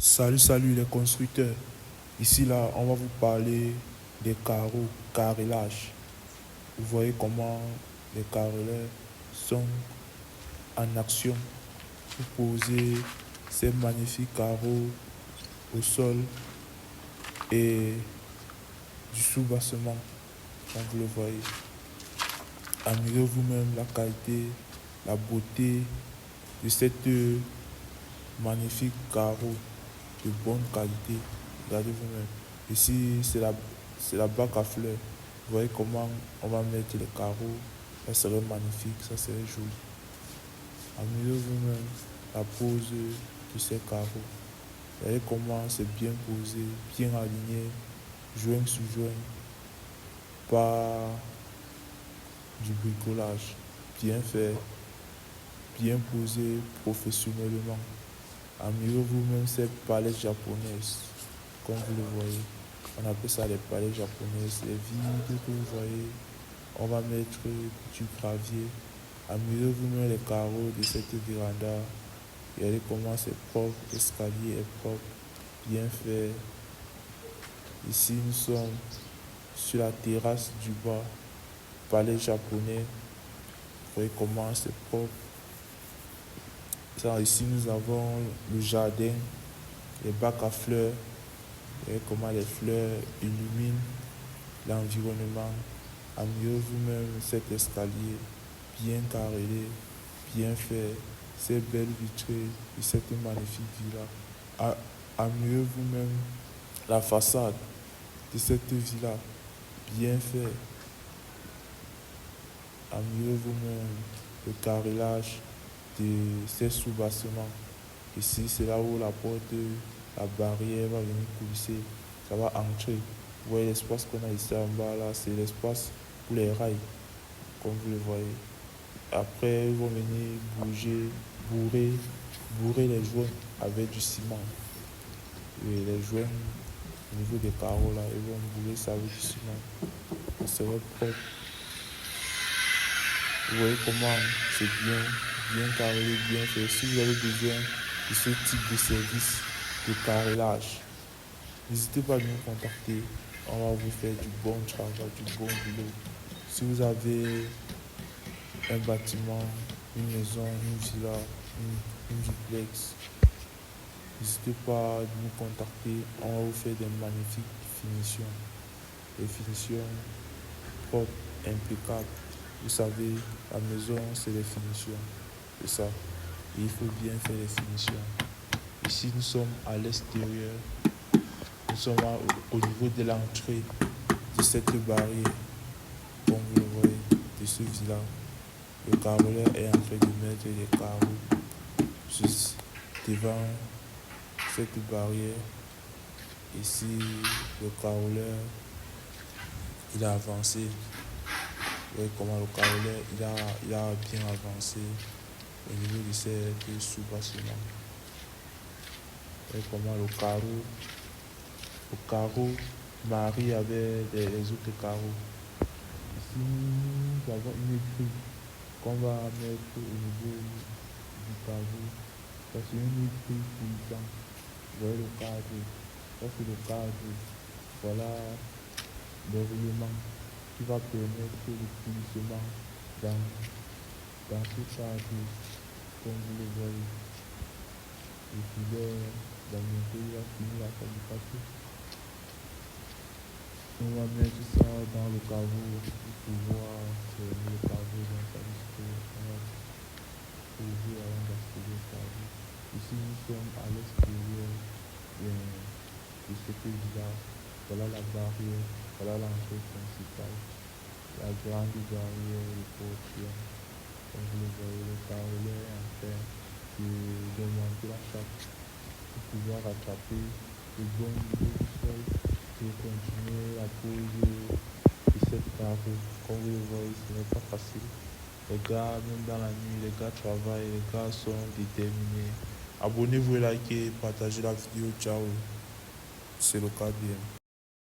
Salut les constructeurs. Ici là, on va vous parler des carreaux, carrelage. Vous voyez comment les carreleurs sont en action pour poser ces magnifiques carreaux au sol et du sous-bassement, comme vous le voyez. Admirez vous-même la qualité, la beauté de cette magnifique carreau de bonne qualité. Regardez vous-même. Ici, c'est la bac à fleurs. Vous voyez comment on va mettre les carreaux. Ça serait magnifique, ça serait joli. Admirez vous-même la pose de ces carreaux. Vous voyez comment c'est bien posé, bien aligné, joint sur joint, pas du bricolage. Bien fait, bien posé professionnellement. Admirez vous-même ces palettes japonaises, comme vous le voyez. On appelle ça les palettes japonaises. Les vides que vous voyez, on va mettre du gravier. Admirez vous-même les carreaux de cette véranda. Regardez comment c'est propre, l'escalier est propre, bien fait. Ici, nous sommes sur la terrasse du bas, palais japonais. Vous voyez comment c'est propre. Ici, nous avons le jardin, les bacs à fleurs. Vous voyez comment les fleurs illuminent l'environnement. Admirez vous-même cet escalier bien carrelé, bien fait, ces belles vitrées et cette magnifique villa. Admirez vous-même la façade de cette villa bien fait. Admirez vous-même le carrelage de ces sous-bassements. Ici, c'est là où la porte, la barrière va venir coulisser. Ça va entrer. Vous voyez l'espace qu'on a ici en bas là, c'est l'espace pour les rails, comme vous le voyez. Après, ils vont venir bourrer les joints avec du ciment. Et les joints, au niveau des carreaux là, ils vont bourrer ça avec du ciment. Ça sera propre. Vous voyez comment c'est bien carrelé, bien fait. Si vous avez besoin de ce type de service de carrelage, n'hésitez pas à nous contacter. On va vous faire du bon travail, du bon boulot. Si vous avez un bâtiment, une maison, une villa, une duplex, n'hésitez pas à nous contacter. On va vous faire des magnifiques finitions. Des finitions propres, impeccables. Vous savez, la maison, c'est les finitions. C'est ça. Et il faut bien faire les finitions. Ici, nous sommes à l'extérieur. Nous sommes au niveau de l'entrée de cette barrière. Comme vous le voyez, de ce villa. Le carreleur est en train de mettre les carreaux juste devant cette barrière. Ici, le carreleur, il a avancé. Vous voyez comment le carreleur, il a bien avancé au niveau de cette sous-bâtiment. Vous voyez comment le carreau marie avec les autres carreaux. Ici, nous avons une grille qu'on va mettre au niveau du carreau. Ça, c'est une grille puissante. Vous voyez le cadre. Ça, c'est le cadre. Voilà l'élément qui va permettre le finissement dans ce cadre, comme vous le voyez. Le filet, bientôt, il va finir la fabrication. On va mettre ça dans le caveau pour pouvoir fermer le caveau dans sa liste. On va poser avant d'accéder au caveau. Ici, nous sommes à l'extérieur de cette villa. Voilà la barrière, voilà l'entrée principale. La grande barrière de portière. Comme vous le voyez, le carreleur est en train de monter la chape pour pouvoir attraper le bon niveau du sol pour continuer la pose de cette carreau. Comme vous le voyez, ce n'est pas facile. Les gars, même dans la nuit, les gars travaillent, les gars sont déterminés. Abonnez-vous, likez, partagez la vidéo. Ciao. C'est le cas bien.